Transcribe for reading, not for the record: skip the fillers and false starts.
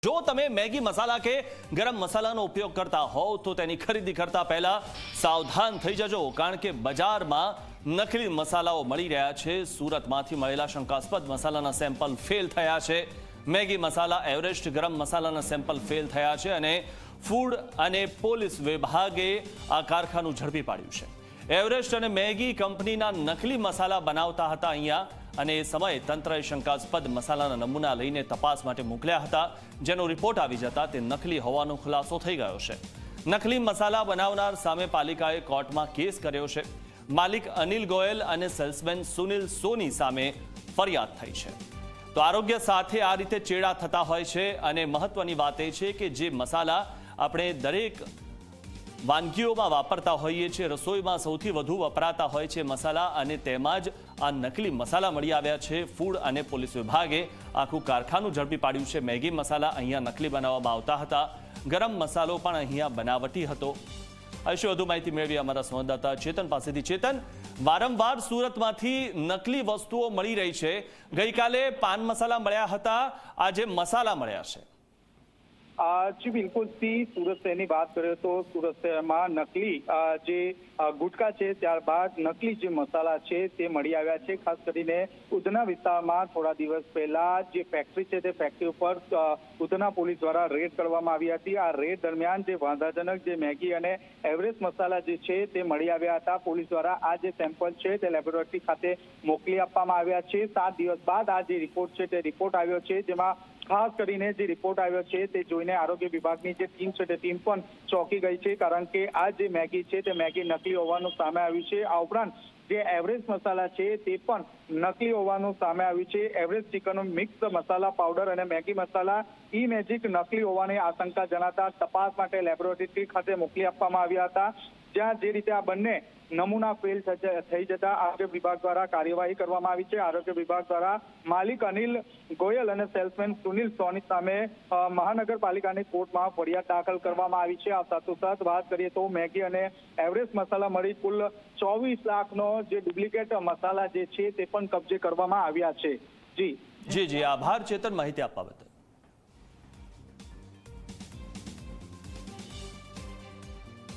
જો તમે મેગી મસાલા કે ગરમ મસાલાનો ઉપયોગ કરતા હોવ તો તેની ખરીદી કરતા પહેલા સાવધાન થઈ જજો, કારણ કે બજારમાં નકલી મસાલાઓ મળી રહ્યા છે। સુરતમાંથી મળેલા શંકાસ્પદ મસાલાના સેમ્પલ ફેલ થયા છે। મેગી મસાલા, એવરેસ્ટ ગરમ મસાલાના સેમ્પલ ફેલ થયા છે અને ફૂડ અને પોલીસ વિભાગે આ કારખાનું ઝડપી પાડ્યું છે। એવરેસ્ટ અને મેગી કંપનીના નકલી મસાલા બનાવતા હતા અહીંયા, અને એ સમયે તંત્રએ શંકાસ્પદ મસાલાના નમૂના લઈને તપાસ માટે મોકલ્યા હતા, જેનો રિપોર્ટ આવી જતા તે નકલી હોવાનો ખુલાસો થઈ ગયો છે। નકલી મસાલા બનાવનાર સામે પાલિકાએ કોર્ટમાં કેસ કર્યો છે। માલિક અનિલ ગોયલ અને સેલ્સમેન સુનિલ સોની સામે ફરિયાદ થઈ છે। તો આરોગ્ય સાથે આ રીતે ચેડા થતા હોય છે, અને મહત્વની વાત એ છે કે જે મસાલા આપણે દરેક વાનગીઓમાં વાપરતા હોઈએ છીએ, રસોઈમાં સૌથી વધુ વપરાતા હોય છે મસાલા, અને તેમાં જ આ નકલી મસાલા મળી આવ્યા છે। ફૂડ અને પોલીસ વિભાગે આખું કારખાનું ઝડપી પાડ્યું છે। મેગી મસાલા અહીંયા નકલી બનાવવામાં આવતા હતા, ગરમ મસાલો પણ અહીંયા બનાવટી હતો। આ વિશે વધુ માહિતી મેળવી અમારા સંવાદદાતા ચેતન પાસેથી। ચેતન, વારંવાર સુરતમાંથી નકલી વસ્તુઓ મળી રહી છે। ગઈકાલે પાન મસાલા મળ્યા હતા, આજે મસાલા મળ્યા છે। જી બિલકુલ થી સુરત શહેરની વાત કરીએ તો સુરત શહેરમાં નકલી જે ગુટકા છે, ત્યારબાદ નકલી જે મસાલા છે તે મળી આવ્યા છે। ખાસ કરીને ઉધના વિસ્તારમાં થોડા દિવસ પહેલા જે ફેક્ટરી છે તે ફેક્ટરી ઉપર ઉધના પોલીસ દ્વારા રેડ કરવામાં આવી હતી। આ રેડ દરમિયાન જે વાંધાજનક જે મેગી અને એવરેસ્ટ મસાલા જે છે તે મળી આવ્યા હતા। પોલીસ દ્વારા આ જે સેમ્પલ છે તે લેબોરેટરી ખાતે મોકલી આપવામાં આવ્યા છે। 7 દિવસ બાદ આ જે રિપોર્ટ છે તે રિપોર્ટ આવ્યો છે, જેમાં ખાસ કરીને જે રિપોર્ટ આવ્યો છે તે જોઈને આરોગ્ય વિભાગની જે ટીમ છે તે ટીમ પણ ચોંકી ગઈ છે, કારણ કે આ જે મેગી છે તે મેગી નકલી હોવાનું સામે આવ્યું છે। આ ઉપરાંત જે એવરેસ્ટ મસાલા છે તે પણ નકલી હોવાનું સામે આવ્યું છે। એવરેસ્ટ ચિકન મિક્સ મસાલા પાવડર અને મેગી મસાલા ઈ મેજિક નકલી હોવાની આશંકા જણાતા તપાસ માટે લેબોરેટરી ખાતે મોકલી આપવામાં આવ્યા હતા, જ્યાં જે રીતે આ બંને નમૂના ફેલ થઈ જતા આરોગ્ય વિભાગ દ્વારા કાર્યવાહી કરવામાં આવી છે। આરોગ્ય વિભાગ દ્વારા માલિક અનિલ ગોયલ અને સેલ્સમેન સુનિલ સોની સામે મહાનગરપાલિકાની કોર્ટમાં ફરિયાદ દાખલ કરવામાં આવી છે। આ સાથોસાથ વાત કરીએ તો મેગી અને એવરેસ્ટ મસાલા મળી કુલ 24 લાખનો જે ડુપ્લિકેટ મસાલા જે છે તે પણ કબજે કરવામાં આવ્યા છે। જી જી આભાર ચેતન, માહિતી આપવા બદલ।